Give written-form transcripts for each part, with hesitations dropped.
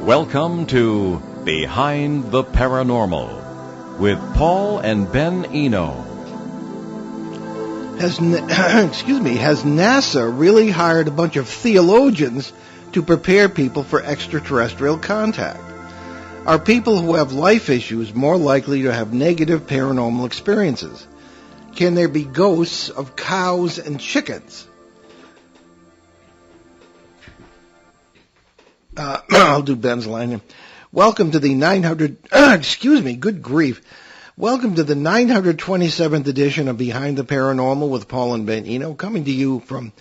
Welcome to Behind the Paranormal with Paul and Ben Eno. Has NASA really hired a bunch of theologians to prepare people for extraterrestrial contact? Are people who have life issues more likely to have negative paranormal experiences? Can there be ghosts of cows and chickens? I'll do Ben's line here. Welcome to the 900, good grief. Welcome to the 927th edition of Behind the Paranormal with Paul and Ben Eno, coming to you from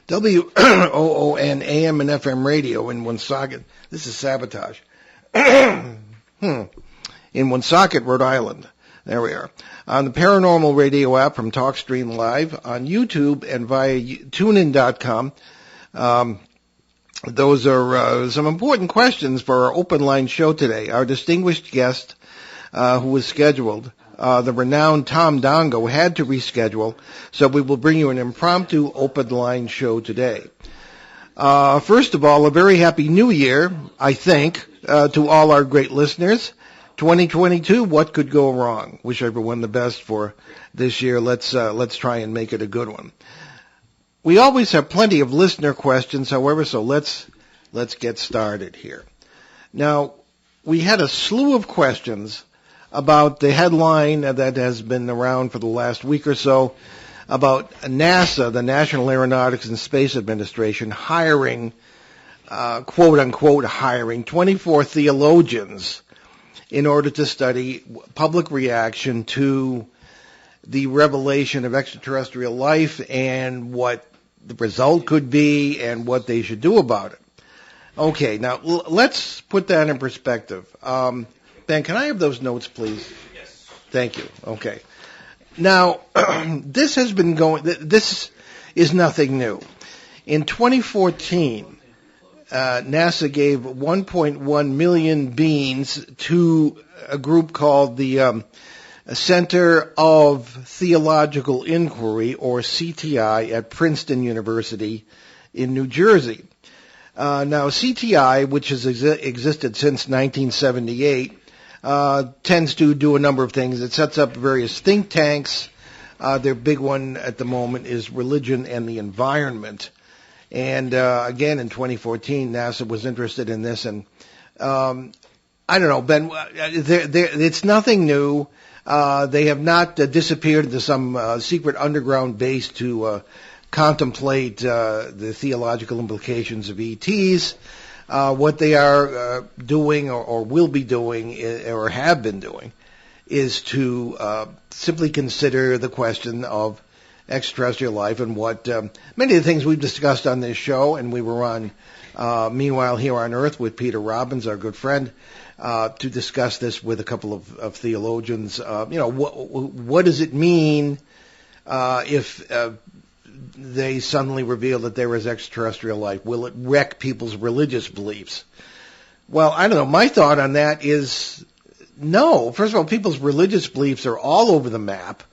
WOON AM and FM radio in Woonsocket. This is sabotage. In Woonsocket, Rhode Island. There we are. On the Paranormal Radio app from TalkStream Live, on YouTube and via TuneIn.com. Those are some important questions for our open line show today. Our distinguished guest, who was scheduled, the renowned Tom Dongo, had to reschedule, so we will bring you an impromptu open line show today. First of all, a very happy new year, I think, to all our great listeners. 2022, what could go wrong? Wish everyone the best for this year. Let's try and make it a good one. We always have plenty of listener questions, however, so let's get started here. Now, we had a slew of questions about the headline that has been around for the last week or so about NASA, the National Aeronautics and Space Administration, hiring, quote-unquote hiring, 24 theologians in order to study public reaction to the revelation of extraterrestrial life and what the result could be and what they should do about it. Okay, now let's put that in perspective. Ben, can I have those notes, please? Yes. Thank you. Okay. Now, this is nothing new. In 2014, NASA gave 1.1 million beans to a group called the Center of Theological Inquiry, or CTI, at Princeton University in New Jersey. Now, CTI, which has existed since 1978, tends to do a number of things. It sets up various think tanks. Their big one at the moment is religion and the environment. And again, in 2014, NASA was interested in this. And I don't know, Ben, it's nothing new. They have not disappeared into some secret underground base to contemplate the theological implications of ETs. What they are doing or will be doing or have been doing is to simply consider the question of extraterrestrial life and what many of the things we've discussed on this show, and we were on Meanwhile Here on Earth with Peter Robbins, our good friend, to discuss this with a couple of theologians. What does it mean if they suddenly reveal that there is extraterrestrial life? Will it wreck people's religious beliefs? Well, I don't know. My thought on that is no. First of all, people's religious beliefs are all over the map.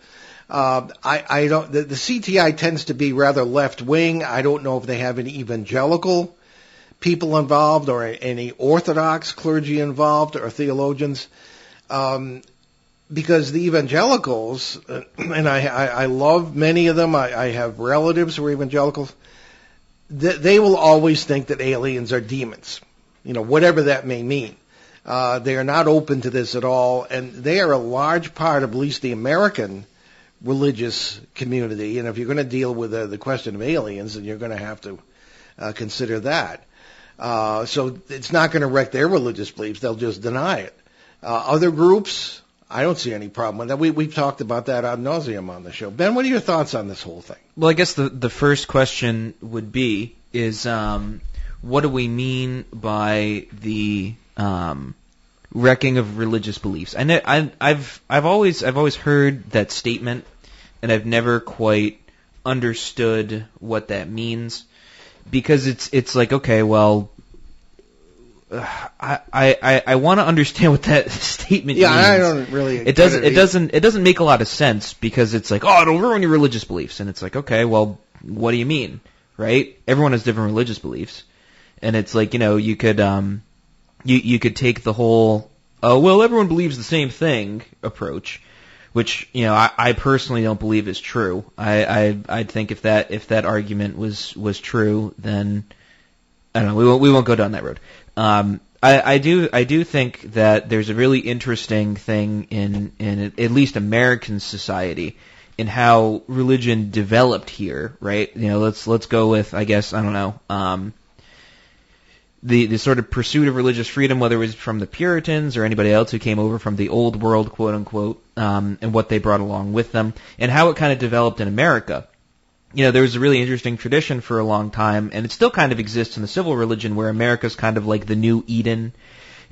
I don't. The CTI tends to be rather left wing. I don't know if they have any evangelical people involved or any Orthodox clergy involved or theologians, because the evangelicals, and I love many of them. I have relatives who are evangelicals. They will always think that aliens are demons, whatever that may mean. They are not open to this at all, and they are a large part of at least the American religious community. And if you're going to deal with the question of aliens, then you're going to have to consider that. So it's not going to wreck their religious beliefs. They'll just deny it. Other groups, I don't see any problem with that. We've talked about that ad nauseum on the show. Ben, what are your thoughts on this whole thing? Well, I guess the first question would be what do we mean by the wrecking of religious beliefs? I've always heard that statement, and I've never quite understood what that means. Because it's like, okay, well, I want to understand what that statement means. Yeah, I don't really. It doesn't make a lot of sense, because it's like, oh, it'll ruin your religious beliefs, and it's like, okay, well, what do you mean, right? Everyone has different religious beliefs, and it's like, you could you could take the whole, oh, well, everyone believes the same thing approach, which, I personally don't believe is true. I'd think if that argument was true, then I don't know, we won't go down that road. I do think that there's a really interesting thing in at least American society in how religion developed here, right? Let's go with, I guess, I don't know, the sort of pursuit of religious freedom, whether it was from the Puritans or anybody else who came over from the old world, quote unquote, and what they brought along with them, and how it kind of developed in America. There was a really interesting tradition for a long time, and it still kind of exists in the civil religion, where America's kind of like the new Eden,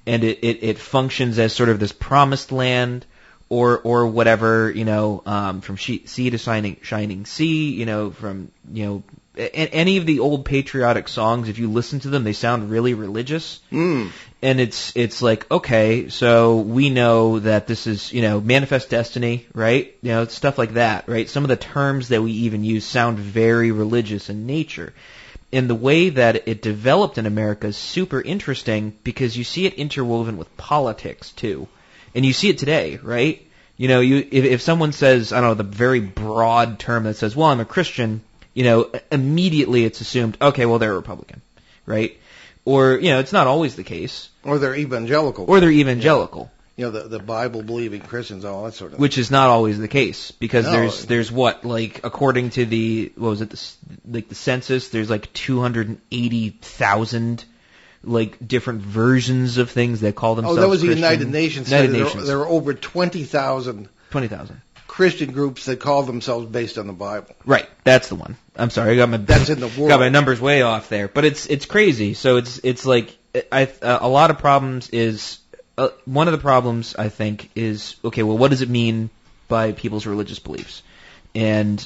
and it functions as sort of this promised land, or whatever, from sea to shining sea, from, any of the old patriotic songs, if you listen to them, they sound really religious. And it's like, okay, so we know that this is, manifest destiny, right? Stuff like that, right? Some of the terms that we even use sound very religious in nature. And the way that it developed in America is super interesting because you see it interwoven with politics too. And you see it today, right? If someone says, I don't know, the very broad term that says, well, I'm a Christian, immediately it's assumed, okay, well, they're a Republican, right? Or, it's not always the case. Or they're evangelical. The Bible-believing Christians, all that sort of thing. Which is not always the case, because there's what, like, according to the census, there's like 280,000, like, different versions of things that call themselves that was Christian. The United Nations. There were over 20,000 Christian groups that call themselves based on the Bible. Right, that's the one. I'm sorry, that's in the world. Got my numbers way off there, but it's crazy. So it's like a lot of problems is one of the problems I think is, okay, well, what does it mean by people's religious beliefs? And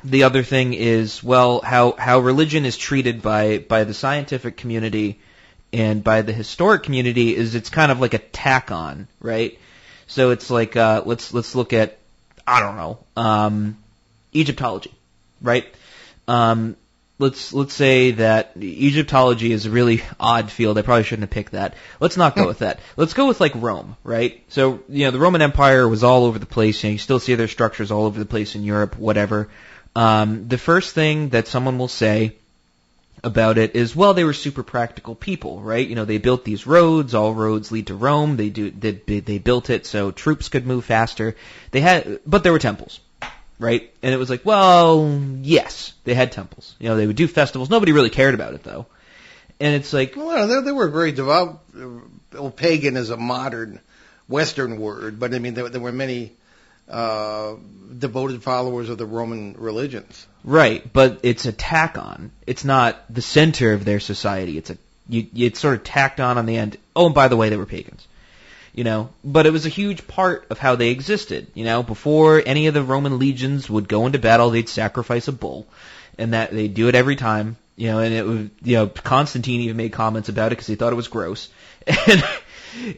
the other thing is, well, how religion is treated by the scientific community and by the historic community is it's kind of like a tack on, right? So it's like let's look at, I don't know, Egyptology, right? Let's say that Egyptology is a really odd field. I probably shouldn't have picked that. Let's not go with that. Let's go with like Rome, right? So, the Roman Empire was all over the place. You still see their structures all over the place in Europe, whatever. The first thing that someone will say about it is, well, they were super practical people, right? They built these roads. All roads lead to Rome. They built it so troops could move faster. But there were temples, right? And it was like, well, yes, they had temples. They would do festivals. Nobody really cared about it, though. And it's like, well, they were very devout. Pagan is a modern Western word, but I mean, there were many devoted followers of the Roman religions. Right, but it's a tack on. It's not the center of their society. It's sort of tacked on the end. Oh, and by the way, they were pagans. But it was a huge part of how they existed. Before any of the Roman legions would go into battle, they'd sacrifice a bull, and that they'd do it every time. And it would, Constantine even made comments about it because he thought it was gross.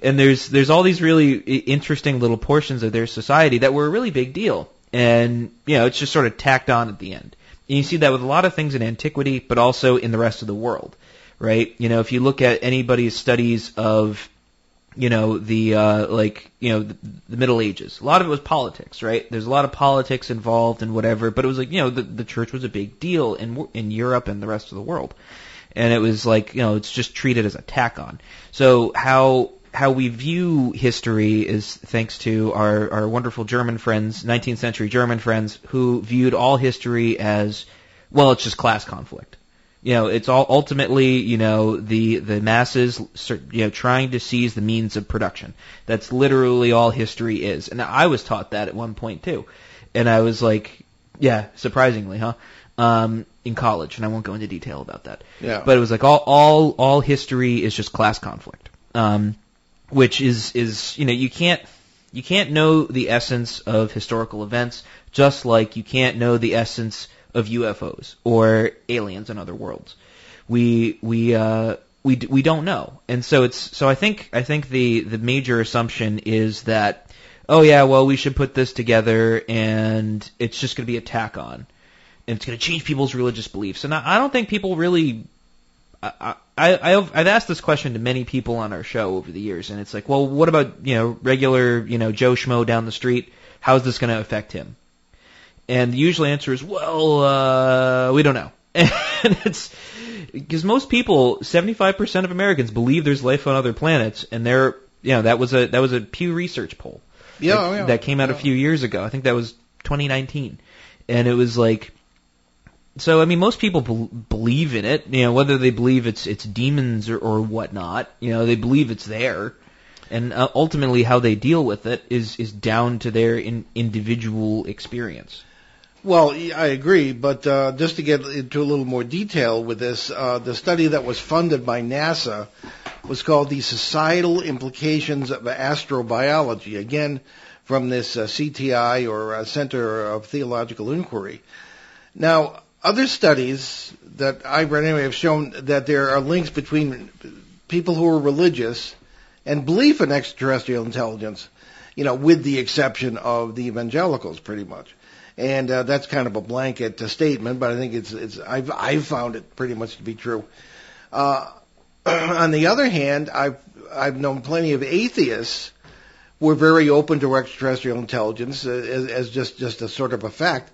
And there's all these really interesting little portions of their society that were a really big deal. And, it's just sort of tacked on at the end. And you see that with a lot of things in antiquity, but also in the rest of the world, right? If you look at anybody's studies of, the Middle Ages, a lot of it was politics, right? There's a lot of politics involved and whatever, but it was like, the church was a big deal in Europe and the rest of the world. And it was like, it's just treated as a tack on. So how we view history is thanks to our wonderful German friends, 19th century German friends, who viewed all history as, well, it's just class conflict. It's all ultimately, the masses, trying to seize the means of production. That's literally all history is. And I was taught that at one point too. And I was like, yeah, surprisingly, huh? In college, and I won't go into detail about that. Yeah. But it was like all history is just class conflict. Which is you can't know the essence of historical events, just like you can't know the essence of UFOs or aliens in other worlds. We don't know, and so I think the major assumption is that, oh yeah, well, we should put this together, and it's just going to be a tack on, and it's going to change people's religious beliefs. And I don't think people really. I've asked this question to many people on our show over the years, and it's like, well, what about regular Joe Schmo down the street? How's this going to affect him? And the usual answer is, well, we don't know. And it's because most people, 75% of Americans believe there's life on other planets, and that was a Pew Research poll. That came out a few years ago. I think that was 2019, and it was like. So, I mean, most people believe in it, whether they believe it's demons or whatnot, they believe it's there. And ultimately how they deal with it is down to their individual experience. Well, I agree, but just to get into a little more detail with this, the study that was funded by NASA was called The Societal Implications of Astrobiology, again, from this CTI, or Center of Theological Inquiry. Now, other studies that I've read anyway have shown that there are links between people who are religious and belief in extraterrestrial intelligence, with the exception of the evangelicals, pretty much. And that's kind of a blanket statement, but I think I've found it pretty much to be true. On the other hand, I've known plenty of atheists who are very open to extraterrestrial intelligence as just a sort of a fact.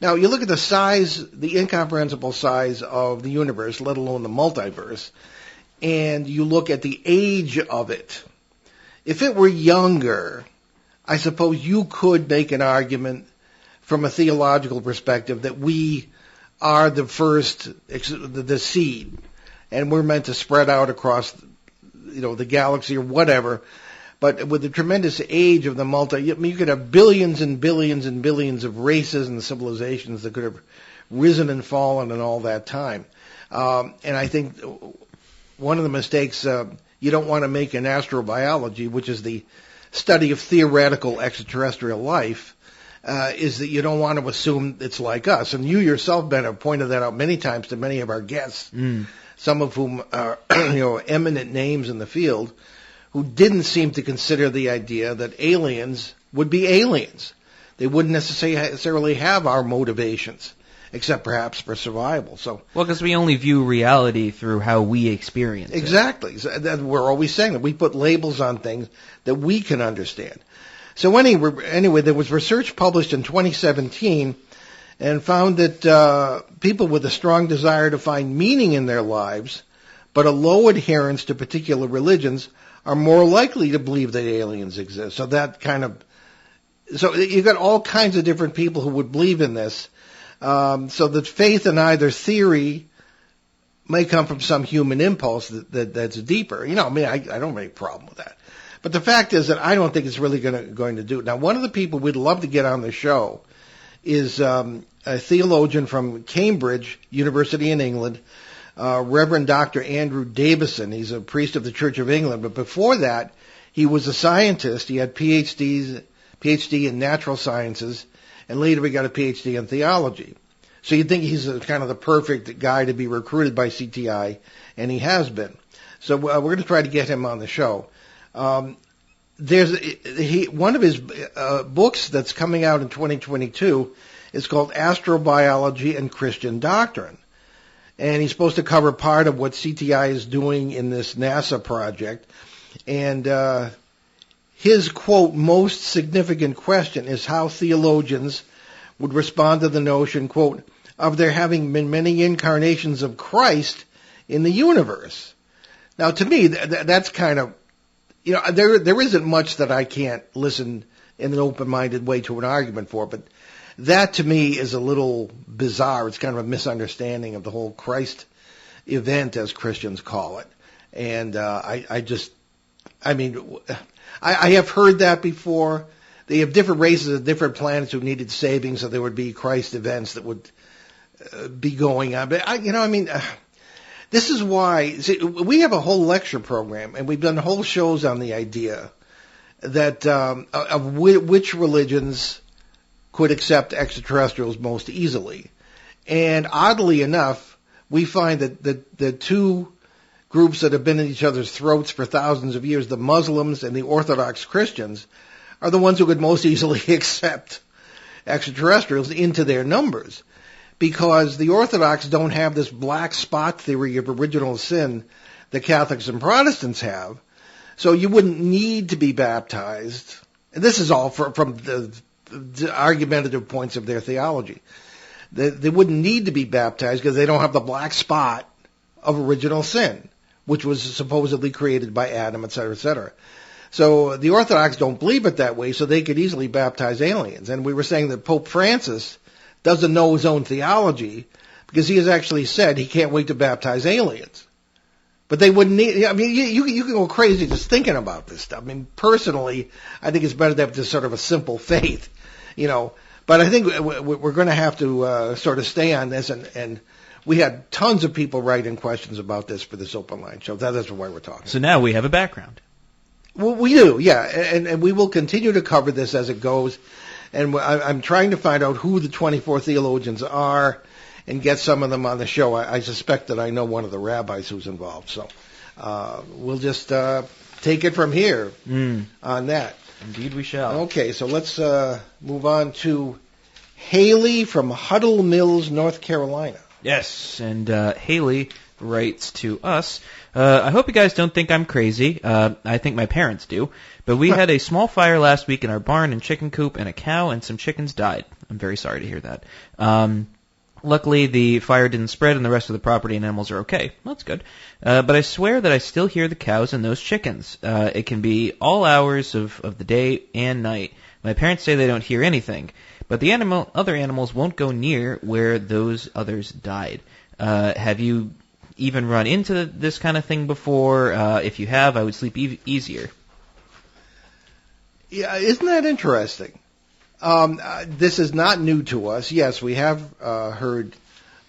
Now, you look at the size, the incomprehensible size of the universe, let alone the multiverse, and you look at the age of it. If it were younger, I suppose you could make an argument from a theological perspective that we are the first, the seed, and we're meant to spread out across, the galaxy or whatever. But with the tremendous age of the you could have billions and billions and billions of races and civilizations that could have risen and fallen in all that time. And I think one of the mistakes you don't want to make in astrobiology, which is the study of theoretical extraterrestrial life, is that you don't want to assume it's like us. And you yourself, Ben, have pointed that out many times to many of our guests, some of whom are eminent names in the field, who didn't seem to consider the idea that aliens would be aliens. They wouldn't necessarily have our motivations, except perhaps for survival. Well, because we only view reality through how we experience it. Exactly. So we're always saying that. We put labels on things that we can understand. So anyway, there was research published in 2017 and found that people with a strong desire to find meaning in their lives, but a low adherence to particular religions, are more likely to believe that aliens exist. So you've got all kinds of different people who would believe in this. So that faith in either theory may come from some human impulse that's deeper. I don't have any problem with that. But the fact is that I don't think it's really going to do it. Now, one of the people we'd love to get on the show is a theologian from Cambridge University in England, Reverend Dr. Andrew Davison. He's a priest of the Church of England, but before that, he was a scientist. He had PhD in natural sciences, and later he got a PhD in theology. So you'd think he's kind of the perfect guy to be recruited by CTI, and he has been. So we're going to try to get him on the show. One of his books that's coming out in 2022 is called Astrobiology and Christian Doctrine. And he's supposed to cover part of what CTI is doing in this NASA project. And his, quote, most significant question is how theologians would respond to the notion, quote, of there having been many incarnations of Christ in the universe. Now, to me, that's kind of, there isn't much that I can't listen in an open-minded way to an argument for, but that to me is a little bizarre. It's kind of a misunderstanding of the whole Christ event, as Christians call it. And I have heard that before. They have different races of different planets who needed saving, so there would be Christ events that would be going on. But this is why we have a whole lecture program, and we've done whole shows on the idea that of which religions could accept extraterrestrials most easily. And oddly enough, we find that the two groups that have been in each other's throats for thousands of years, the Muslims and the Orthodox Christians, are the ones who could most easily accept extraterrestrials into their numbers. because the Orthodox don't have this black spot theory of original sin that Catholics and Protestants have. So you wouldn't need to be baptized. And this is all from the argumentative points of their theology. They wouldn't need to be baptized because they don't have the black spot of original sin, which was supposedly created by Adam, etc., etc. So the Orthodox don't believe it that way, so they could easily baptize aliens. And we were saying that Pope Francis doesn't know his own theology because he has actually said he can't wait to baptize aliens. But they wouldn't need, I mean, you can go crazy just thinking about this stuff. I mean, personally, I think it's better to have just sort of a simple faith, you know. But I think we're going to have to sort of stay on this, and we had tons of people writing questions about this for this open line show. That is why we're talking. So now we have a background. Well, we do, yeah, and we will continue to cover this as it goes. And I'm trying to find out who the 24 theologians are and get some of them on the show. I suspect that I know one of the rabbis who's involved. So we'll just take it from here on that. Indeed we shall. Okay, so let's move on to Haley from Huddle Mills, North Carolina. Yes, and Haley writes to us, I hope you guys don't think I'm crazy. I think my parents do. But we had a small fire last week in our barn and chicken coop, and a cow and some chickens died. I'm very sorry to hear that. Luckily, the fire didn't spread and the rest of the property and animals are okay. Well, that's good. But I swear that I still hear the cows and those chickens. It can be all hours of the day and night. My parents say they don't hear anything. But the other animals won't go near where those others died. Have you even run into this kind of thing before? If you have, I would sleep easier. Yeah, isn't that interesting? This is not new to us. Yes, we have heard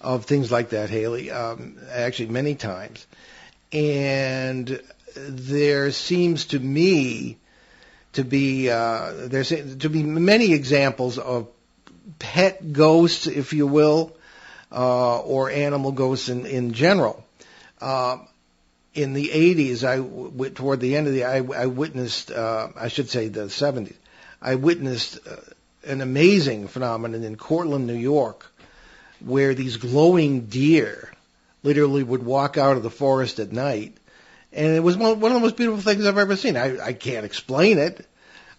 of things like that, Haley, actually many times. And there seems to me to be many examples of pet ghosts, if you will, or animal ghosts in general. In the 80s, toward the end of I witnessed, I should say the 70s, I witnessed an amazing phenomenon in Cortland, New York, where these glowing deer literally would walk out of the forest at night. And it was one of the most beautiful things I've ever seen. I can't explain it,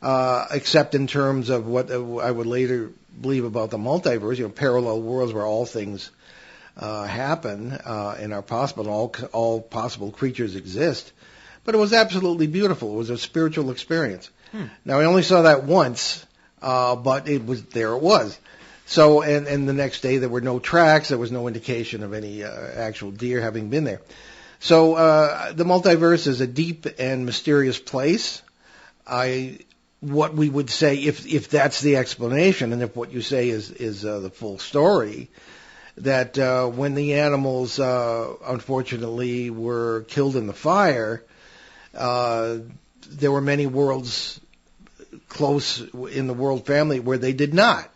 except in terms of what I would later believe about the multiverse, parallel worlds where all things happen and are possible, and all possible creatures exist. But it was absolutely beautiful. It was a spiritual experience. Now, I only saw that once, but it was. So, and the next day there were no tracks. There was no indication of any actual deer having been there. So the multiverse is a deep and mysterious place. What we would say, if that's the explanation, and if what you say is the full story, that when the animals unfortunately were killed in the fire, there were many worlds close in the world family where they did not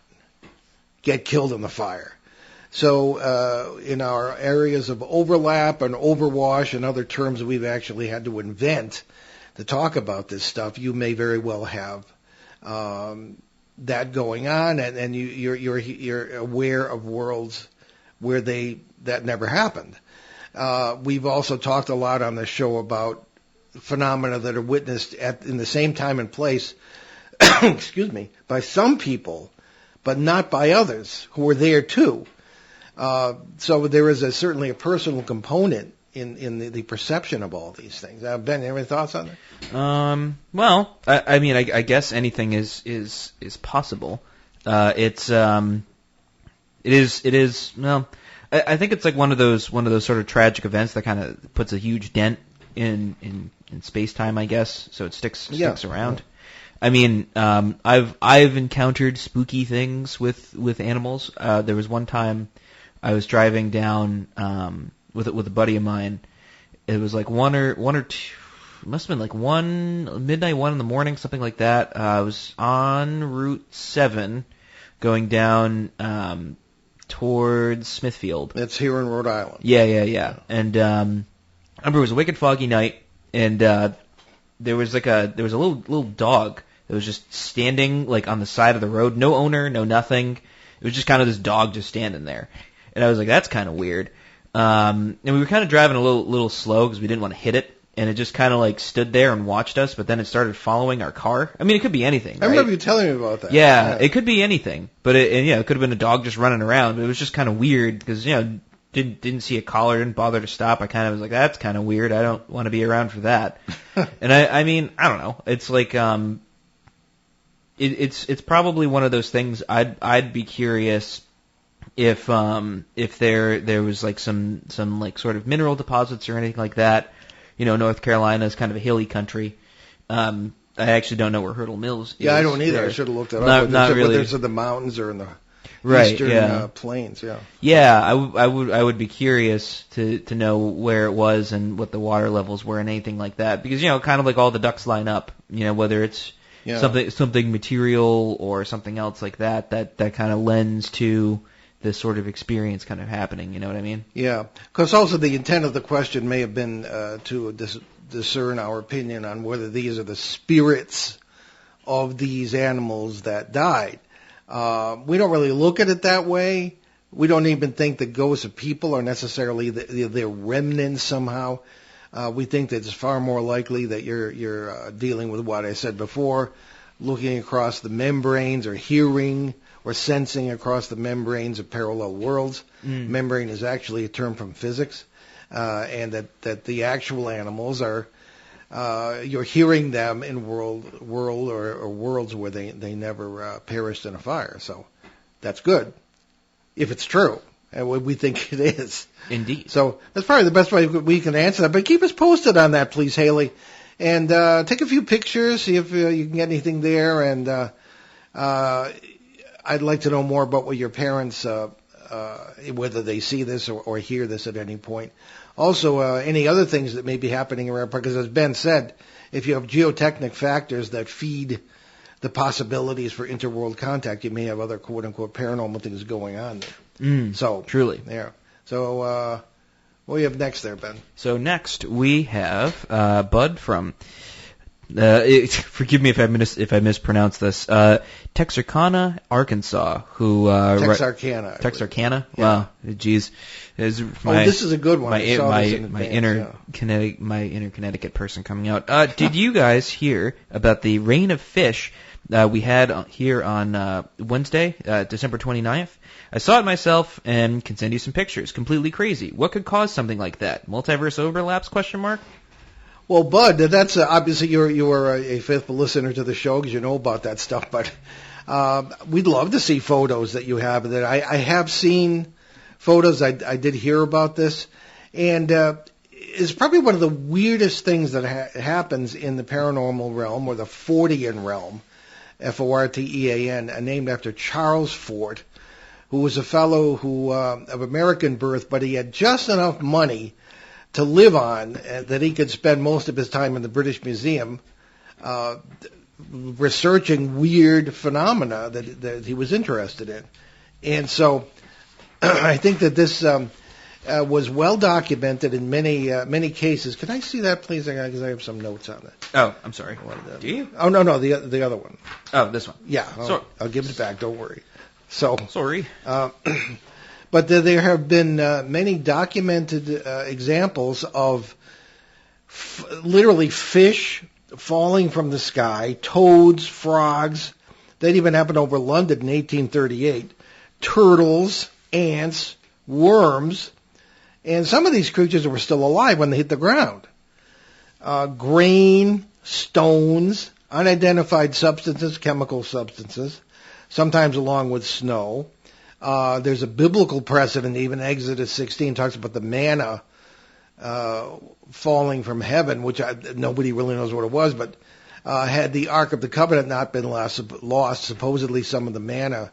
get killed in the fire. So in our areas of overlap and overwash and other terms we've actually had to invent to talk about this stuff, you may very well have that going on, and you're aware of worlds where that never happened. We've also talked a lot on the show about phenomena that are witnessed in the same time and place, excuse me, by some people, but not by others who were there too. So there is certainly a personal component in the perception of all these things. Ben, any thoughts on that? Well, I mean, I guess anything is possible. It is. Well, I think it's like one of those sort of tragic events that kind of puts a huge dent in space time, I guess. So it sticks around. Yeah. I mean, I've encountered spooky things with animals. There was one time I was driving down with a buddy of mine. It was like one or two. It must have been like midnight, 1 in the morning, something like that. I was on Route 7, going down towards Smithfield. That's here in Rhode Island. Yeah. And I remember it was a wicked foggy night, and there was a little dog that was just standing like on the side of the road. No owner, no nothing. It was just kind of this dog just standing there. And I was like, that's kind of weird. And we were kind of driving a little slow because we didn't want to hit it. And it just kind of like stood there and watched us, but then it started following our car. I mean, it could be anything. I remember you telling me about that. Yeah, it could be anything. But it could have been a dog just running around. But it was just kind of weird because, didn't see a collar, didn't bother to stop. I kind of was like, that's kind of weird. I don't want to be around for that. And I mean, I don't know. It's like, it's probably one of those things. I'd be curious if there was like some like sort of mineral deposits or anything like that. North Carolina is kind of a hilly country. I actually don't know where Hurdle Mills is. Yeah, I don't either. There. I should have looked it up. Not really. Whether it's in the mountains or in the eastern plains. Yeah. Yeah, I would be curious to know where it was and what the water levels were and anything like that, because kind of like all the ducks line up. Whether it's something material or something else like that kind of lends to this sort of experience kind of happening, you know what I mean? Yeah, because also the intent of the question may have been to discern our opinion on whether these are the spirits of these animals that died. We don't really look at it that way. We don't even think the ghosts of people are necessarily they're remnants somehow. We think that it's far more likely that you're dealing with what I said before, looking across the membranes or hearing or sensing across the membranes of parallel worlds. Membrane is actually a term from physics, and that the actual animals are you're hearing them in world or worlds where they never perished in a fire. So that's good if it's true, and we think it is. Indeed. So that's probably the best way we can answer that. But keep us posted on that, please, Haley, and take a few pictures, see if you can get anything there, and I'd like to know more about what your parents, whether they see this or hear this at any point. Also, any other things that may be happening around, because as Ben said, if you have geotechnic factors that feed the possibilities for interworld contact, you may have other quote-unquote paranormal things going on there. So truly. Yeah. So what do you have next there, Ben? So next we have Bud from... forgive me if I mispronounce this. Texarkana, Arkansas. Texarkana. Yeah. Wow, geez. This is a good one. My inner Connecticut person coming out. Did you guys hear about the rain of fish we had here on Wednesday, December 29th? I saw it myself and can send you some pictures. Completely crazy. What could cause something like that? Multiverse overlaps? ? Well, Bud, that's obviously you are a faithful listener to the show because you know about that stuff. But we'd love to see photos that you have. That I have seen photos. I did hear about this, and it's probably one of the weirdest things that happens in the paranormal realm or the Fortean realm, Fortean, named after Charles Fort, who was a fellow who of American birth, but he had just enough money to live on that he could spend most of his time in the British Museum researching weird phenomena that he was interested in. And so I think that this was well documented in many cases. Can I see that, please? Because I have some notes on it. Oh, I'm sorry. Do you? Oh, no, the other one. Oh, this one. Yeah, I'll give it back. Don't worry. So sorry. But there have been many documented examples of literally fish falling from the sky, toads, frogs. That even happened over London in 1838. Turtles, ants, worms, and some of these creatures were still alive when they hit the ground. Grain, stones, unidentified substances, chemical substances, sometimes along with snow. There's a biblical precedent, even Exodus 16 talks about the manna falling from heaven, which nobody really knows what it was, but had the Ark of the Covenant not been lost, supposedly some of the manna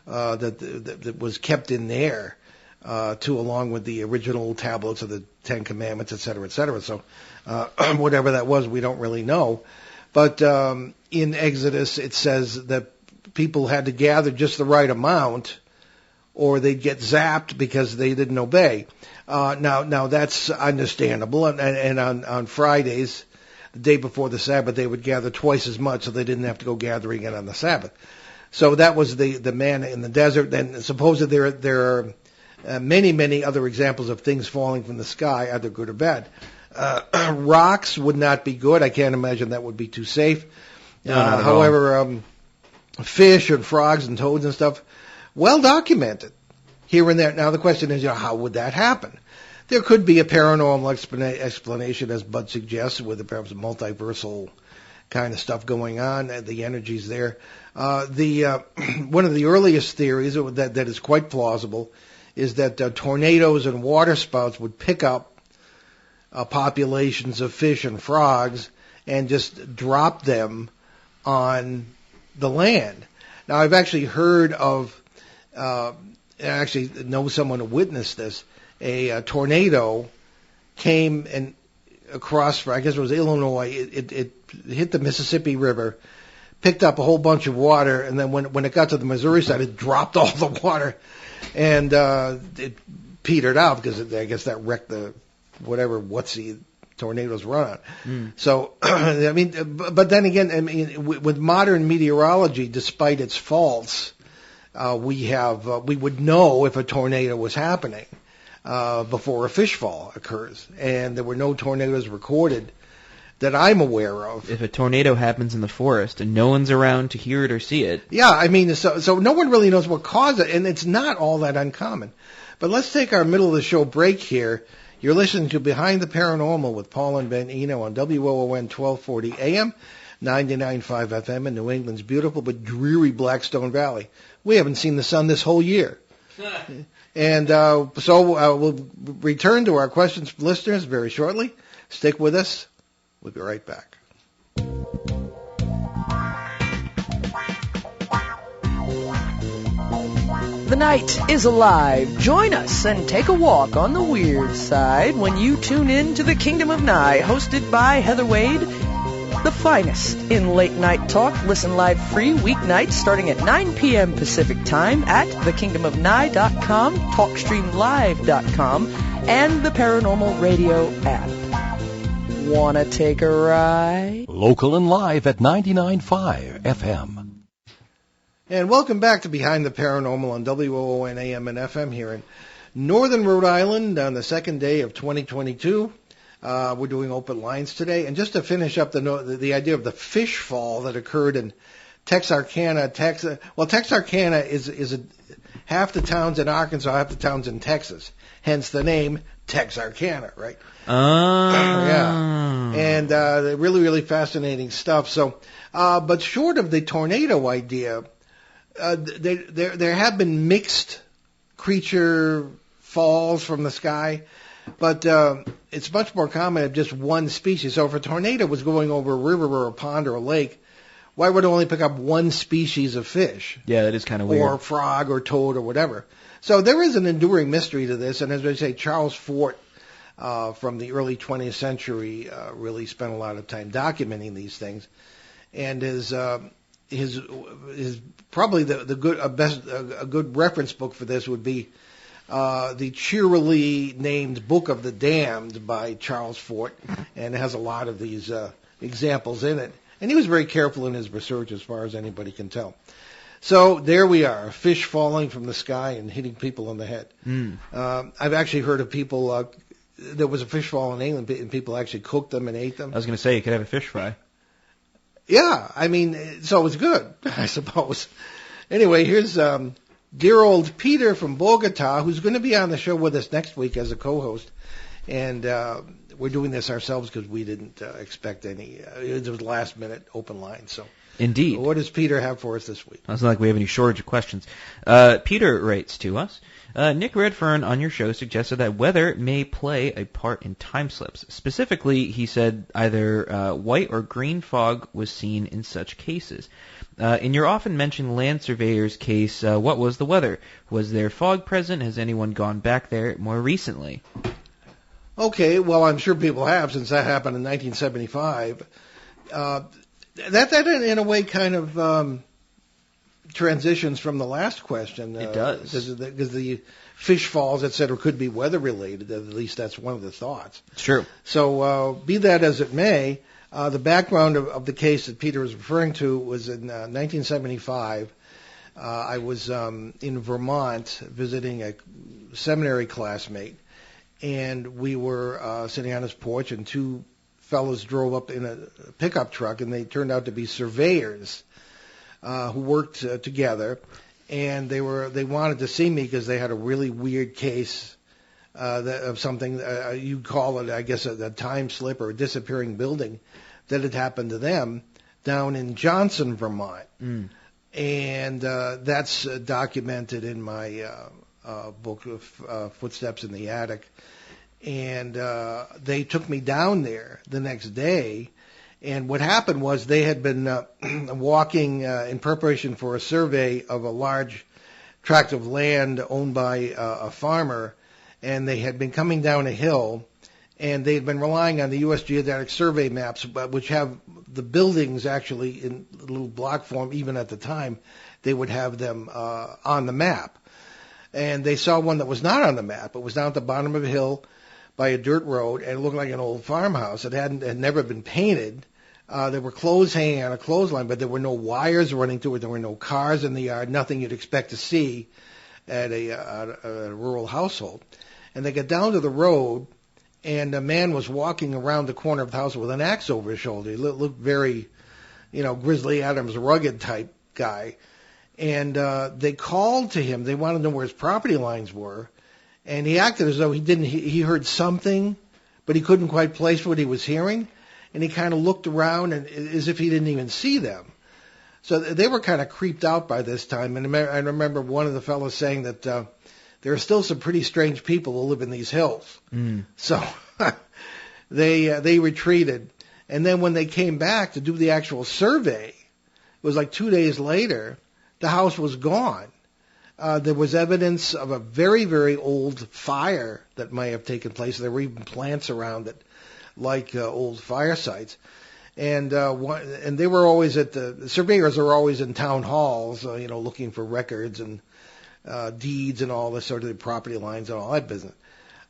that was kept in there, along with the original tablets of the Ten Commandments, et cetera, et cetera. So whatever that was, we don't really know. But in Exodus, it says that people had to gather just the right amount, or they'd get zapped because they didn't obey. Now that's understandable. And on Fridays, the day before the Sabbath, they would gather twice as much, so they didn't have to go gathering it on the Sabbath. So that was the manna in the desert. And supposedly there are many other examples of things falling from the sky, either good or bad. Rocks would not be good. I can't imagine that would be too safe. However, fish and frogs and toads and stuff, well documented here and there. Now the question is, how would that happen? There could be a paranormal explanation, as Bud suggests, with perhaps a multiversal kind of stuff going on. The energy's there. One of the earliest theories that is quite plausible is that tornadoes and water spouts would pick up populations of fish and frogs and just drop them on the land. Now, I've actually heard of, I actually know someone who witnessed this. A tornado came and across, I guess it was Illinois. It hit the Mississippi River, picked up a whole bunch of water, and then when it got to the Missouri side, it dropped all the water, and it petered out because I guess that wrecked the whatever whatsy tornadoes run on. So, I mean, but then again, I mean, with modern meteorology, despite its faults, we would know if a tornado was happening before a fish fall occurs, and there were no tornadoes recorded that I'm aware of. If a tornado happens in the forest and no one's around to hear it or see it. Yeah, I mean, so no one really knows what caused it, and it's not all that uncommon. But let's take our middle of the show break here. You're listening to Behind the Paranormal with Paul and Ben Eno on WOON 1240 AM, 99.5 FM in New England's beautiful but dreary Blackstone Valley. We haven't seen the sun this whole year. And so we'll return to our questions from listeners very shortly. Stick with us. We'll be right back. The night is alive. Join us and take a walk on the weird side when you tune in to The Kingdom of Nye, hosted by Heather Wade, the finest in late night talk. Listen live free weeknights starting at 9 p.m. Pacific time at thekingdomofnye.com, talkstreamlive.com, and the Paranormal Radio app. Wanna take a ride? Local and live at 99.5 FM. And welcome back to Behind the Paranormal on WOON AM and FM here in Northern Rhode Island on the second day of 2022. We're doing open lines today. And just to finish up the idea of the fish fall that occurred in Texarkana, Texas. Well, Texarkana is half the town's in Arkansas, half the town's in Texas. Hence the name Texarkana, right? Yeah. And really fascinating stuff. So, but short of the tornado idea, there have been mixed creature falls from the sky, but it's much more common of just one species. So if a tornado was going over a river or a pond or a lake, why would it only pick up one species of fish? Yeah, that is kind of weird. Or frog or toad or whatever. So there is an enduring mystery to this, and as I say, Charles Fort from the early 20th century really spent a lot of time documenting these things, and his probably the good reference book for this would be the cheerily named Book of the Damned by Charles Fort, and it has a lot of these examples in it. And he was very careful in his research, as far as anybody can tell. So there we are, a fish falling from the sky and hitting people on the head. I've actually heard of people. There was a fish fall in England, and people actually cooked them and ate them. I was going to say you could have a fish fry. Yeah, I mean, so it's good, I suppose. Anyway, here's dear old Peter from Bogota, who's going to be on the show with us next week as a co-host. And we're doing this ourselves because we didn't expect any. It was last-minute open line. So, indeed. What does Peter have for us this week? It's not like we have any shortage of questions. Peter writes to us, Nick Redfern on your show suggested that weather may play a part in time slips. Specifically, he said either white or green fog was seen in such cases. In your often mentioned land surveyor's case, what was the weather? Was there fog present? Has anyone gone back there more recently? Okay, well, I'm sure people have, since that happened in 1975. That in a way kind of transitions from the last question. It does. Because the fish falls, et cetera, could be weather-related. At least that's one of the thoughts. It's true. So be that as it may, the background of the case that Peter was referring to was in 1975. I was in Vermont visiting a seminary classmate, and we were sitting on his porch, and two fellows drove up in a pickup truck, and they turned out to be surveyors who worked together, and they wanted to see me because they had a really weird case of something you'd call it, I guess, a time slip or a disappearing building that had happened to them down in Johnson, Vermont. And that's documented in my book of Footsteps in the Attic. And they took me down there the next day. And what happened was they had been walking in preparation for a survey of a large tract of land owned by a farmer. And they had been coming down a hill. And they had been relying on the U.S. Geodetic Survey maps, which have the buildings actually in little block form. Even at the time, they would have them on the map. And they saw one that was not on the map. It was down at the bottom of a hill by a dirt road, and it looked like an old farmhouse. It had never been painted. There were clothes hanging on a clothesline, but there were no wires running to it. There were no cars in the yard, nothing you'd expect to see at a rural household. And they got down to the road, and a man was walking around the corner of the house with an axe over his shoulder. He looked very, Grizzly Adams, rugged type guy. And they called to him. They wanted to know where his property lines were. And he acted as though he heard something, but he couldn't quite place what he was hearing. And he kind of looked around and as if he didn't even see them. So they were kind of creeped out by this time. And I remember one of the fellows saying that there are still some pretty strange people who live in these hills. So they retreated. And then when they came back to do the actual survey, it was like 2 days later, the house was gone. There was evidence of a very, very old fire that may have taken place. There were even plants around it, like old fire sites. And they were always the surveyors are always in town halls, looking for records and deeds and all this sort of property lines and all that business.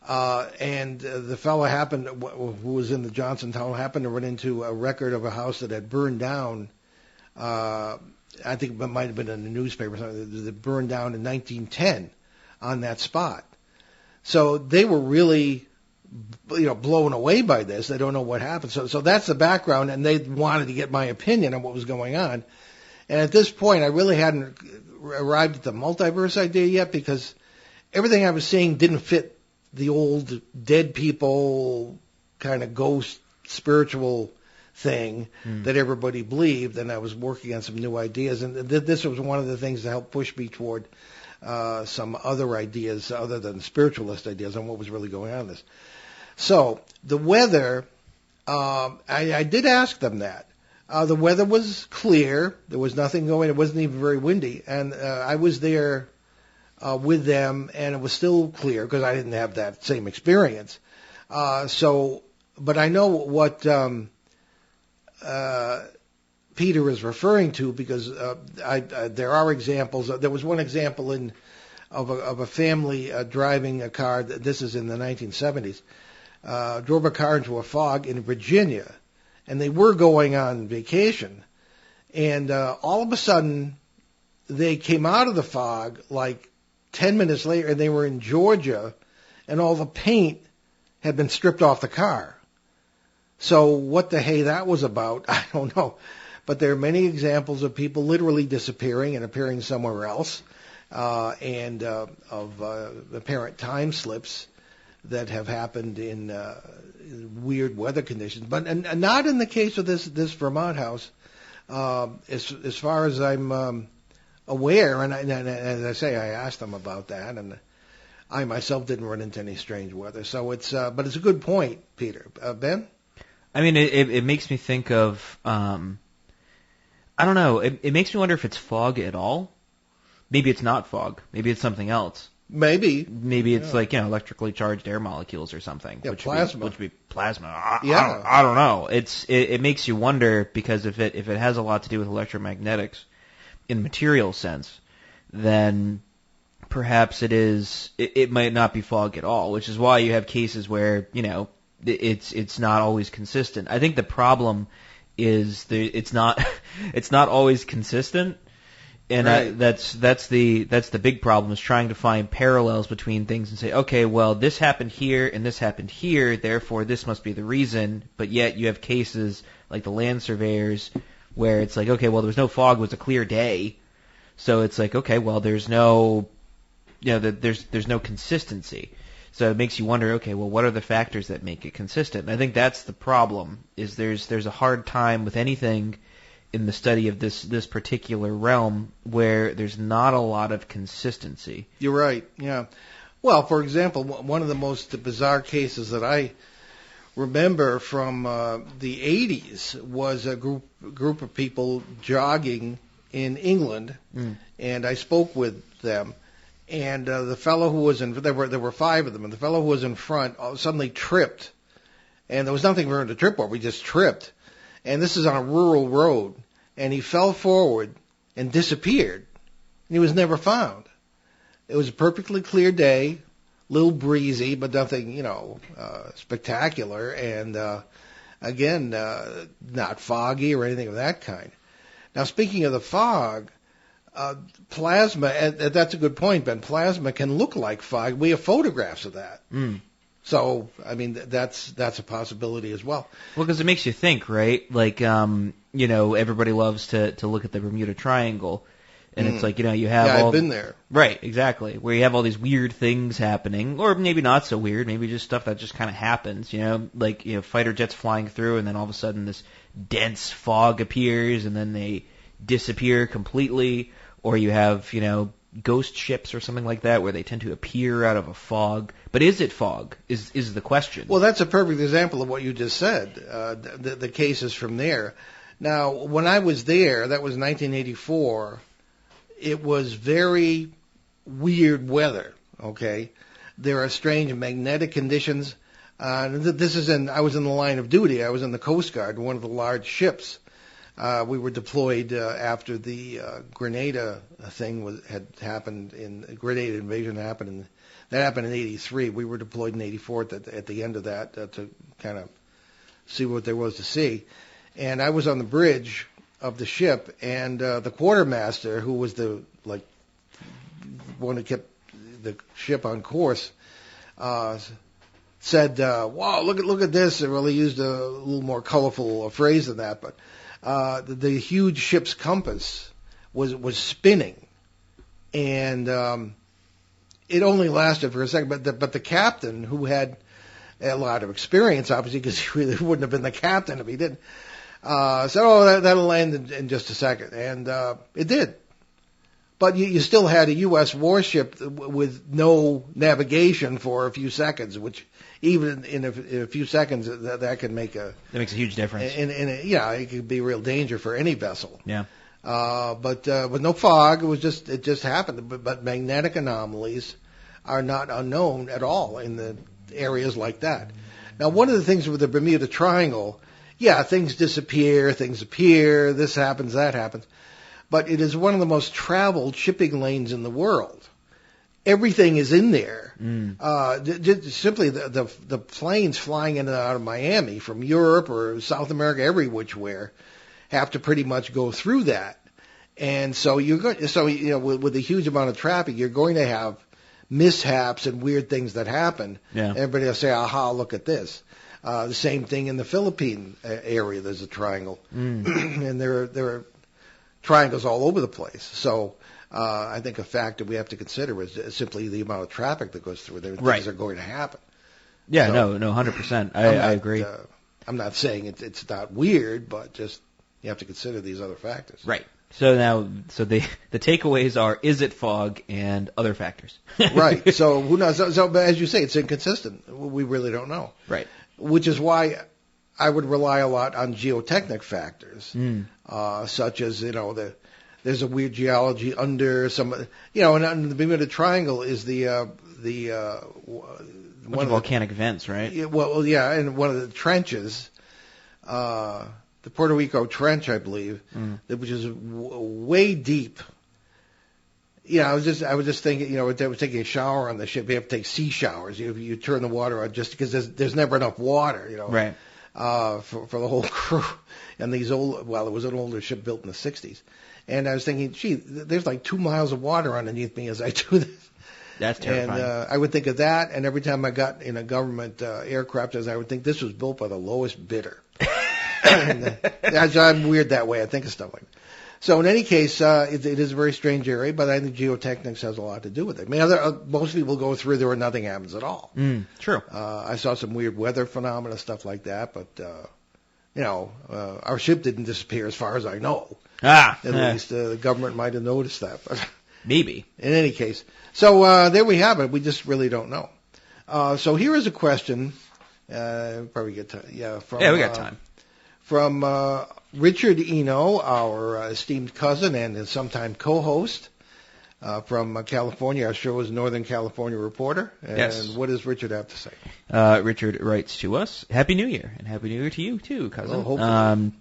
And the fellow who was in the Johnson town happened to run into a record of a house that had burned down. I think it might have been in the newspaper or something that burned down in 1910 on that spot. So they were really, blown away by this. They don't know what happened. So that's the background, and they wanted to get my opinion on what was going on. And at this point, I really hadn't arrived at the multiverse idea yet because everything I was seeing didn't fit the old dead people kind of ghost spiritual thing that everybody believed, and I was working on some new ideas, and this was one of the things that helped push me toward some other ideas other than spiritualist ideas on what was really going on in this. So the weather, I did ask them that. The weather was clear. There was nothing going. It wasn't even very windy, and I was there with them, and it was still clear because I didn't have that same experience. But I know what Peter is referring to because there are examples. There was one example of a family driving a car. This is in the 1970s. Drove a car into a fog in Virginia, and they were going on vacation. And all of a sudden, they came out of the fog like 10 minutes later, and they were in Georgia, and all the paint had been stripped off the car. So what the hey that was about, I don't know. But there are many examples of people literally disappearing and appearing somewhere else, and of apparent time slips that have happened in weird weather conditions. But and not in the case of this Vermont house, as far as I'm aware. And as I say, I asked them about that, and I myself didn't run into any strange weather. So but it's a good point, Peter. Ben? I mean, it makes me think of, I don't know, it makes me wonder if it's fog at all. Maybe it's not fog. Maybe it's something else. Maybe it's like, electrically charged air molecules or something. Yeah, plasma. Which would be plasma. I don't know. It makes you wonder because if it has a lot to do with electromagnetics in the material sense, then perhaps it might not be fog at all, which is why you have cases where, it's not always consistent. I think the problem is it's not always consistent And Right. that's the big problem, is trying to find parallels between things and say, okay, well, this happened here and this happened here, therefore this must be the reason. But yet you have cases like the land surveyors where it's like, okay, well, there was no fog, it was a clear day. So it's like, okay, well, there's no, there's no consistency. So it makes you wonder, okay, well, what are the factors that make it consistent? And I think that's the problem, is there's a hard time with anything in the study of this particular realm where there's not a lot of consistency. You're right, yeah. Well, for example, one of the most bizarre cases that I remember from the 80s was a group of people jogging in England, and I spoke with them. And the fellow who was there were 5 of them, and the fellow who was in front suddenly tripped, and there was nothing for him to trip over. He just tripped, and this is on a rural road, and he fell forward and disappeared, and he was never found. It was a perfectly clear day, little breezy, but nothing, spectacular, and again, not foggy or anything of that kind. Now, speaking of the fog. Plasma, that's a good point, Ben. Plasma can look like fog. We have photographs of that. So, I mean, that's a possibility as well. Well, because it makes you think, right? Like, everybody loves to look at the Bermuda Triangle. And it's like, you have yeah, all... I've been there. Right, exactly. Where you have all these weird things happening, or maybe not so weird, maybe just stuff that just kind of happens, like, fighter jets flying through, and then all of a sudden this dense fog appears, and then they disappear completely. Or you have, ghost ships or something like that where they tend to appear out of a fog. But is it fog is the question. Well, that's a perfect example of what you just said, the cases from there. Now, when I was there, that was 1984, it was very weird weather, okay? There are strange magnetic conditions. I was in the line of duty. I was in the Coast Guard, one of the large ships. We were deployed after the Grenada thing had happened. Grenada invasion happened in '83. We were deployed in '84 at the end of that to kind of see what there was to see. And I was on the bridge of the ship, and the quartermaster, who was the one who kept the ship on course, said, "Wow, look at this." They really used a little more colorful phrase than that, but. The huge ship's compass was spinning, and it only lasted for a second. But the captain, who had a lot of experience, obviously, because he really wouldn't have been the captain if he didn't, said, "Oh, that'll land in just a second," and it did. But you still had a U.S. warship with no navigation for a few seconds, which even in a few seconds that can make that makes a huge difference. It could be a real danger for any vessel. Yeah. But with no fog, it just happened. But magnetic anomalies are not unknown at all in the areas like that. Now, one of the things with the Bermuda Triangle, things disappear, things appear, this happens, that happens. But it is one of the most traveled shipping lanes in the world. Everything is in there. Simply the planes flying in and out of Miami from Europe or South America, every which where, have to pretty much go through that. And so with a huge amount of traffic, you're going to have mishaps and weird things that happen. Yeah. Everybody will say, "Aha, look at this." The same thing in the Philippine area. There's a triangle, and there are triangles all over the place. So I think a factor we have to consider is simply the amount of traffic that goes through there. Things are going to happen. Yeah, so, no, 100%. I agree. I'm not saying it's not weird, but just you have to consider these other factors. Right. So the takeaways are: is it fog and other factors? Right. So who knows? So as you say, it's inconsistent. We really don't know. Right. Which is why I would rely a lot on geotechnic factors, such as there's a weird geology under some, and the Bermuda Triangle is one of volcanic vents, right? And one of the trenches, the Puerto Rico Trench, I believe, which is way deep. I was just thinking, I was taking a shower on the ship. You have to take sea showers. You turn the water on just because there's never enough water, Right. For the whole crew. And it was an older ship built in the 60s. And I was thinking, gee, there's like 2 miles of water underneath me as I do this. That's terrifying. And I would think of that, and every time I got in a government aircraft, I would think this was built by the lowest bidder. I'm weird that way. I think of stuff like that. So in any case, it is a very strange area, but I think geotechnics has a lot to do with it. I mean, most people go through there and nothing happens at all. True. I saw some weird weather phenomena, stuff like that, but, our ship didn't disappear as far as I know. At least the government might have noticed that. But maybe. In any case. So there we have it. We just really don't know. So here is a question. Probably get time. Yeah, we got time. From Richard Eno, our esteemed cousin and sometime co-host from California. Our show is Northern California Reporter. And yes. What does Richard have to say? Richard writes to us, Happy New Year, and Happy New Year to you too, cousin. Well, hopefully.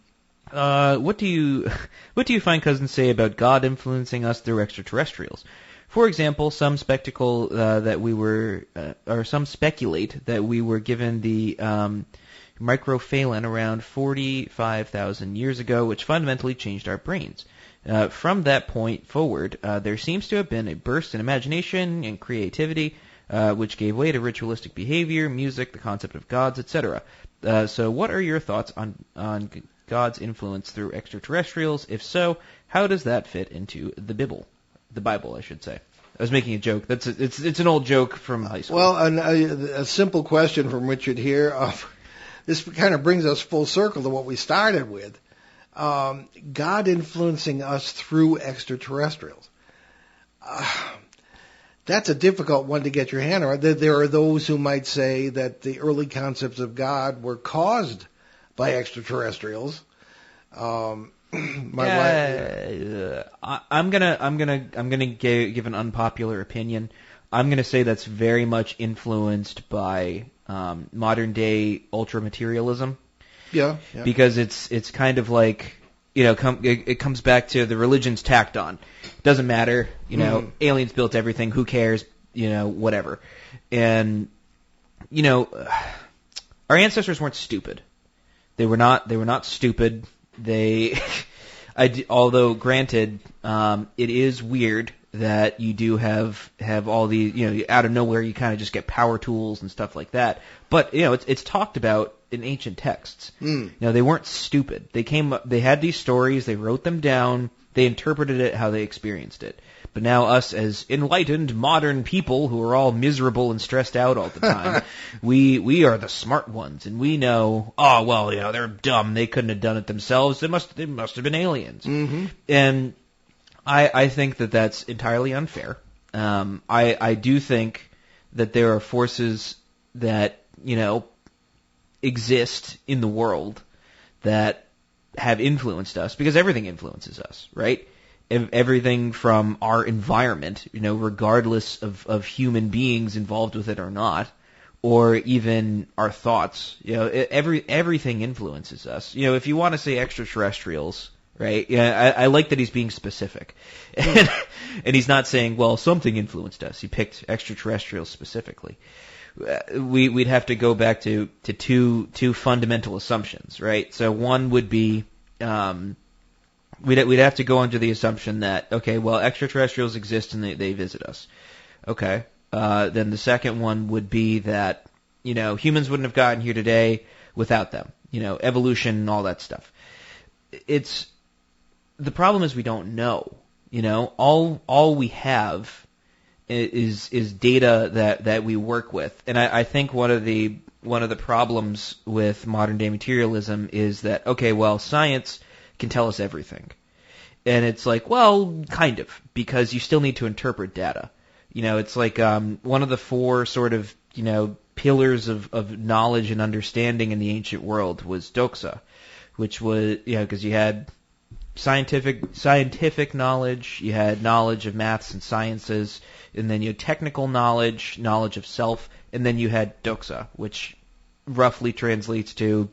What do you find cousins say about God influencing us through extraterrestrials? For example, some speculate that we were given the microphalon around 45,000 years ago, which fundamentally changed our brains. From that point forward, there seems to have been a burst in imagination and creativity, which gave way to ritualistic behavior, music, the concept of gods, etc. So what are your thoughts on God's influence through extraterrestrials? If so, how does that fit into the Bible? The Bible, I should say. I was making a joke. It's an old joke from high school. Well, a simple question from Richard here. This kind of brings us full circle to what we started with. God influencing us through extraterrestrials. That's a difficult one to get your hand around. There are those who might say that the early concepts of God were caused by extraterrestrials. I'm gonna give an unpopular opinion. I'm gonna say that's very much influenced by modern day ultra materialism. Yeah. Because it's kind of like, it comes back to the religions tacked on. Doesn't matter, aliens built everything. Who cares? Whatever. And our ancestors weren't stupid. They were not stupid. Although granted, it is weird that you do have all these, out of nowhere you kind of just get power tools and stuff like that. But, it's talked about in ancient texts. They weren't stupid. They had these stories, they wrote them down, they interpreted it how they experienced it. But now us as enlightened modern people who are all miserable and stressed out all the time, we are the smart ones, and we know, they're dumb, they couldn't have done it themselves, it must have been aliens. Mm-hmm. And I think that that's entirely unfair. I do think that there are forces that, exist in the world that have influenced us, because everything influences us, right? Everything from our environment, regardless of human beings involved with it or not, or even our thoughts, everything influences us. If you want to say extraterrestrials, right? Yeah, I like that he's being specific, and he's not saying, well, something influenced us. He picked extraterrestrials specifically. We'd have to go back to two fundamental assumptions, right? So one would be, we'd have to go under the assumption that, okay, well, extraterrestrials exist and they visit us. Okay. Then the second one would be that, humans wouldn't have gotten here today without them. Evolution and all that stuff. The problem is we don't know. All we have is data that we work with. And I think one of the problems with modern day materialism is that, okay, well, science can tell us everything. And it's like, well, kind of, because you still need to interpret data. It's like one of the four sort of, pillars of knowledge and understanding in the ancient world was doxa, which was, because you had scientific knowledge, you had knowledge of maths and sciences, and then you had technical knowledge of self, and then you had doxa, which roughly translates to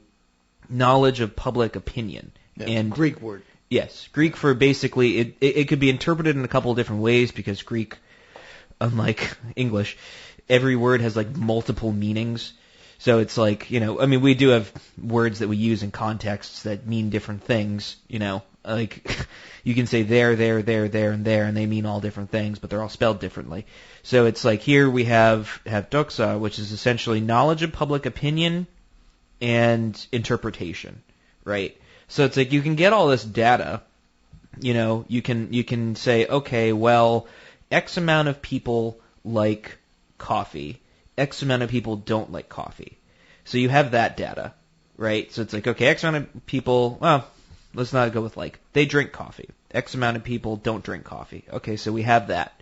knowledge of public opinion. Yeah, and Greek word. Yes, Greek for basically, it could be interpreted in a couple of different ways, because Greek, unlike English, every word has like multiple meanings. So it's like, we do have words that we use in contexts that mean different things, like you can say there, and there, and they mean all different things, but they're all spelled differently. So it's like here we have doxa, which is essentially knowledge of public opinion and interpretation, right? So it's like you can get all this data, you can say, okay, well, X amount of people like coffee, X amount of people don't like coffee. So you have that data, right? So it's like, okay, X amount of people, well, let's not go with like, they drink coffee. X amount of people don't drink coffee. Okay, so we have that.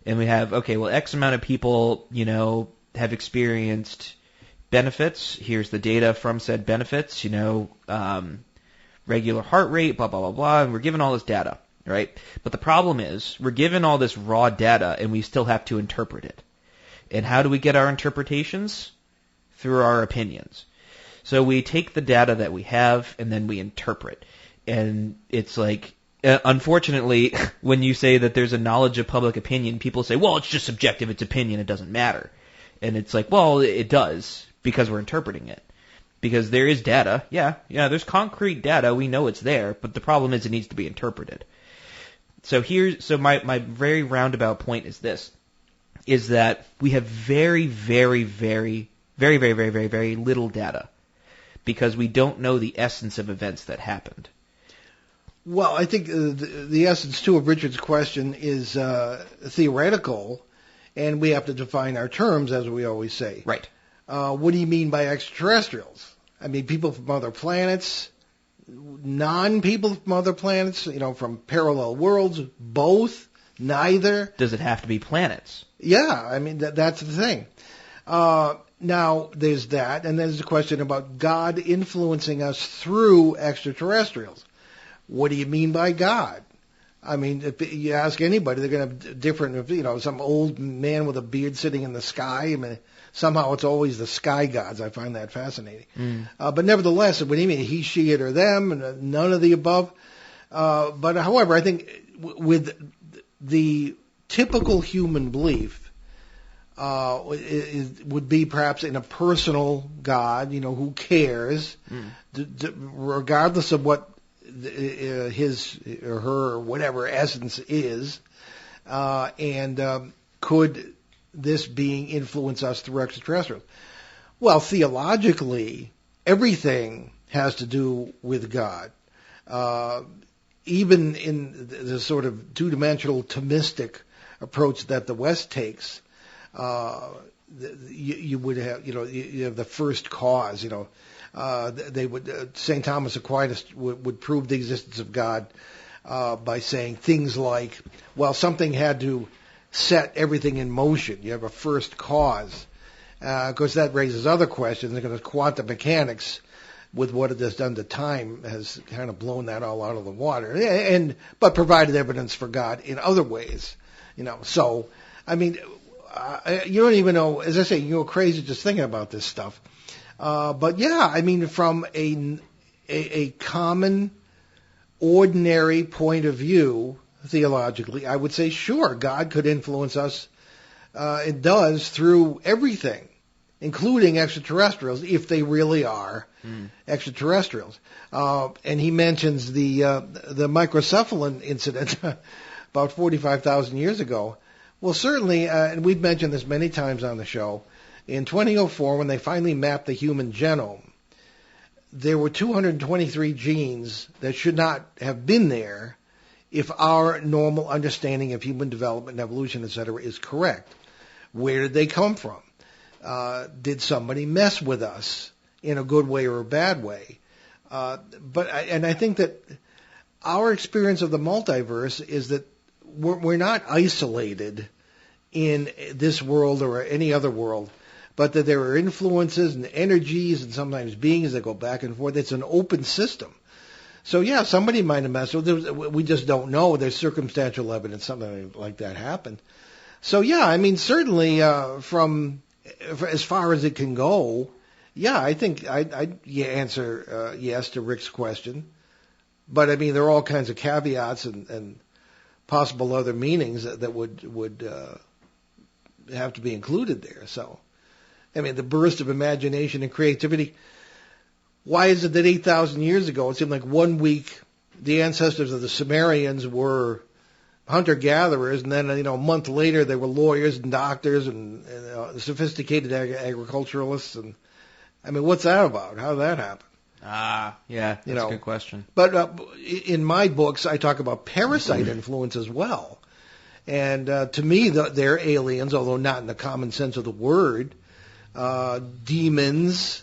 And we have, okay, well, X amount of people, have experienced benefits. Here's the data from said benefits, regular heart rate, blah, blah, blah, blah. And we're given all this data, right? But the problem is we're given all this raw data and we still have to interpret it. And how do we get our interpretations? Through our opinions. So we take the data that we have and then we interpret. And it's like, unfortunately, when you say that there's a knowledge of public opinion, people say, well, it's just subjective, it's opinion, it doesn't matter. And it's like, well, it does, because we're interpreting it. Because there is data, yeah, there's concrete data, we know it's there, but the problem is it needs to be interpreted. So my very roundabout point is this, is that we have very, very, very, very, very, very, very, very little data, because we don't know the essence of events that happened. Well, I think the essence, too, of Richard's question is theoretical, and we have to define our terms, as we always say. Right. What do you mean by extraterrestrials? I mean, people from other planets, non-people from other planets, from parallel worlds, both, neither. Does it have to be planets? Yeah, I mean, that's the thing. Now, there's that, and there's the question about God influencing us through extraterrestrials. What do you mean by God? I mean, if you ask anybody, they're going to have different, some old man with a beard sitting in the sky. I mean, somehow it's always the sky gods. I find that fascinating. But nevertheless, what do you mean, he, she, it, or them, and none of the above? But however, I think with the typical human belief would be perhaps in a personal God, who cares, regardless of what his or her or whatever essence is, and could this being influence us through extraterrestrials? Well, theologically, everything has to do with God. Even in the sort of two-dimensional Thomistic approach that the West takes, you would have, you have the first cause, they would, St. Thomas Aquinas would prove the existence of God by saying things like, well, something had to set everything in motion. You have a first cause. Of course, that raises other questions, because quantum mechanics, with what it has done to time, has kind of blown that all out of the water, but provided evidence for God in other ways. So, I mean, you don't even know, as I say, you go crazy just thinking about this stuff. But yeah, I mean, from a common, ordinary point of view, theologically, I would say, sure, God could influence us. It does through everything, including extraterrestrials, if they really are extraterrestrials. And he mentions the microcephalon incident about 45,000 years ago. Well, certainly, and we've mentioned this many times on the show, in 2004, when they finally mapped the human genome, there were 223 genes that should not have been there if our normal understanding of human development and evolution, etc., is correct. Where did they come from? Did somebody mess with us in a good way or a bad way? And I think that our experience of the multiverse is that we're not isolated in this world or any other world, but that there are influences and energies and sometimes beings that go back and forth. It's an open system. So yeah, somebody might have messed with it. We just don't know. There's circumstantial evidence something like that happened. So yeah, I mean, certainly from as far as it can go, yeah, I think I'd answer yes to Rick's question. But I mean, there are all kinds of caveats and possible other meanings that would have to be included there. So, I mean, the burst of imagination and creativity. Why is it that 8,000 years ago, it seemed like 1 week the ancestors of the Sumerians were hunter-gatherers, and then a month later they were lawyers and doctors and sophisticated agriculturalists. And I mean, what's that about? How did that happen? Yeah, that's a good question. But in my books, I talk about parasite influence as well. And to me, they're aliens, although not in the common sense of the word. Demons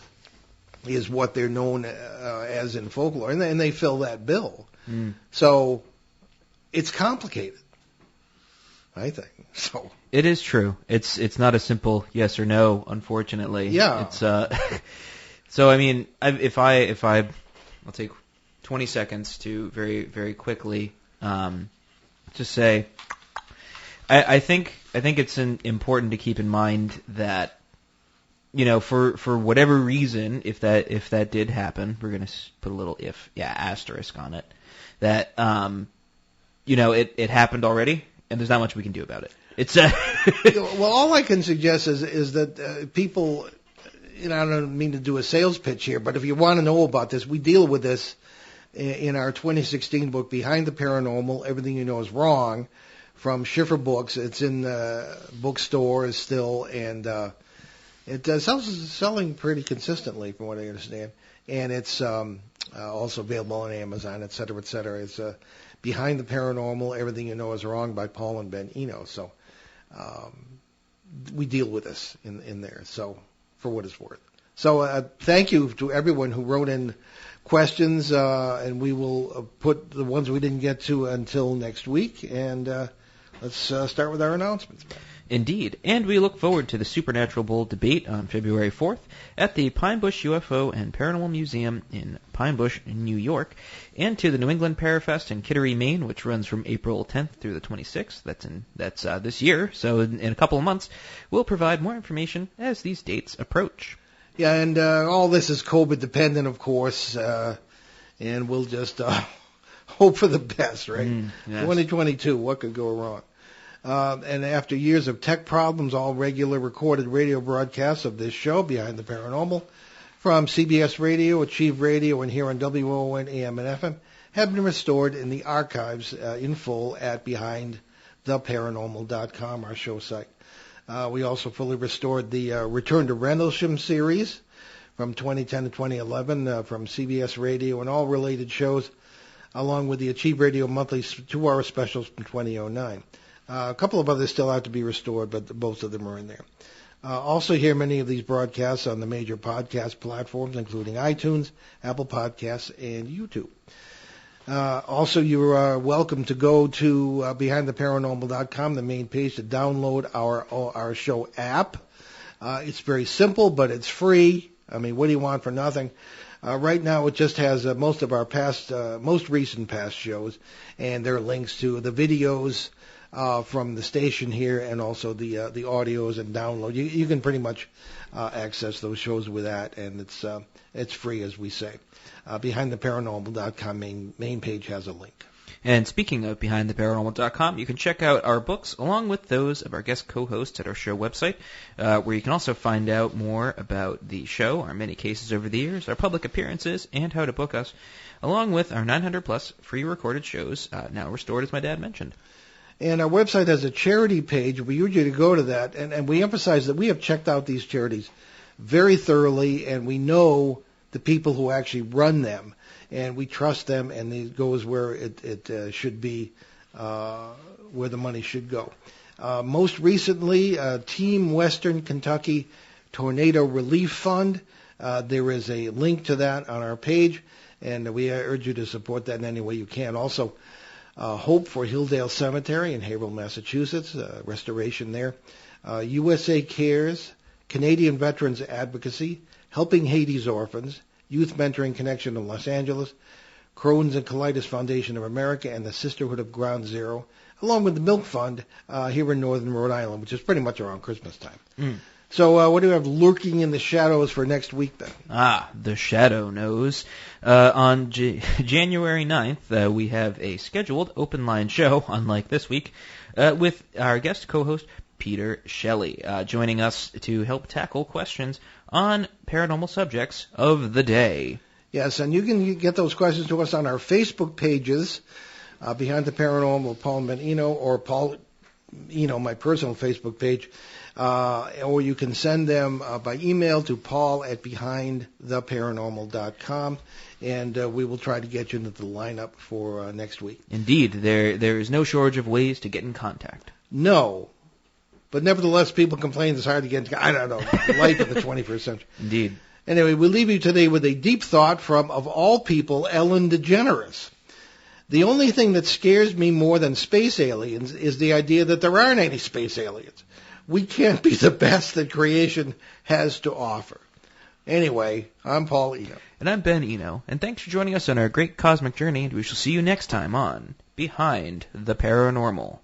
is what they're known as in folklore, and they fill that bill. So it's complicated, I think. So it is true. It's not a simple yes or no, unfortunately. Yeah. It's so I mean, I'll take 20 seconds to very very quickly just say I think it's important to keep in mind that for whatever reason, if that did happen, we're gonna put a little asterisk on it, that it happened already, and there's not much we can do about it. It's well, all I can suggest is that people, I don't mean to do a sales pitch here, but if you want to know about this, we deal with this in our 2016 book, Behind the Paranormal, Everything You Know Is Wrong, from Schiffer Books. It's in bookstores still, and it's selling pretty consistently, from what I understand. And it's also available on Amazon, et cetera, et cetera. It's Behind the Paranormal, Everything You Know Is Wrong by Paul and Ben Eno. So we deal with this in there, so for what it's worth. So thank you to everyone who wrote in questions, and we will put the ones we didn't get to until next week. And let's start with our announcements. Indeed, and we look forward to the Supernatural Bowl debate on February 4th at the Pine Bush UFO and Paranormal Museum in Pine Bush, New York, and to the New England Parafest in Kittery, Maine, which runs from April 10th through the 26th. That's this year, so in a couple of months, we'll provide more information as these dates approach. Yeah, and all this is COVID dependent, of course, and we'll just hope for the best, right? Yes. 2022, what could go wrong? And after years of tech problems, all regular recorded radio broadcasts of this show, Behind the Paranormal, from CBS Radio, Achieve Radio, and here on WON AM and FM, have been restored in the archives in full at BehindTheParanormal.com, our show site. We also fully restored the Return to Rendlesham series from 2010 to 2011 from CBS Radio and all related shows, along with the Achieve Radio monthly 2-hour specials from 2009. A couple of others still have to be restored, but both of them are in there. Also hear many of these broadcasts on the major podcast platforms, including iTunes, Apple Podcasts, and YouTube. Also, you are welcome to go to BehindTheParanormal.com, the main page, to download our show app. It's very simple, but it's free. I mean, what do you want for nothing? Right now, it just has most of our most recent past shows, and there are links to the videos from the station here, and also the audios and download. You can pretty much access those shows with that, and it's free, as we say. BehindTheParanormal.com main page has a link. And speaking of BehindTheParanormal.com, you can check out our books along with those of our guest co-hosts at our show website, where you can also find out more about the show, our many cases over the years, our public appearances, and how to book us, along with our 900-plus free recorded shows, now restored, as my dad mentioned. And our website has a charity page. We urge you to go to that. And we emphasize that we have checked out these charities very thoroughly, and we know the people who actually run them. And we trust them, and it goes where it should be, where the money should go. Most recently, Team Western Kentucky Tornado Relief Fund. There is a link to that on our page, and we urge you to support that in any way you can. Also, Hope for Hilldale Cemetery in Haverhill, Massachusetts, restoration there. USA Cares, Canadian Veterans Advocacy, Helping Haiti's Orphans, Youth Mentoring Connection of Los Angeles, Crohn's and Colitis Foundation of America, and the Sisterhood of Ground Zero, along with the Milk Fund here in northern Rhode Island, which is pretty much around Christmas time. So what do we have lurking in the shadows for next week, then? The shadow knows. On January 9th, we have a scheduled open line show, unlike this week, with our guest co-host, Peter Shelley, joining us to help tackle questions on paranormal subjects of the day. Yes, and you can get those questions to us on our Facebook pages, Behind the Paranormal, Paul and Ben Eno, or Paul Eno, my personal Facebook page, or you can send them by email to paul@behindtheparanormal.com, and we will try to get you into the lineup for next week. Indeed, there is no shortage of ways to get in contact. No, but nevertheless, people complain it's hard to get into, I don't know, life of the 21st century. Indeed. Anyway, we leave you today with a deep thought from, of all people, Ellen DeGeneres. The only thing that scares me more than space aliens is the idea that there aren't any space aliens. We can't be the best that creation has to offer. Anyway, I'm Paul Eno. And I'm Ben Eno. And thanks for joining us on our great cosmic journey. And we shall see you next time on Behind the Paranormal.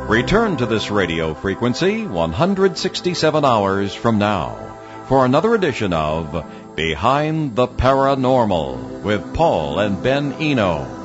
Return to this radio frequency 167 hours from now for another edition of Behind the Paranormal with Paul and Ben Eno.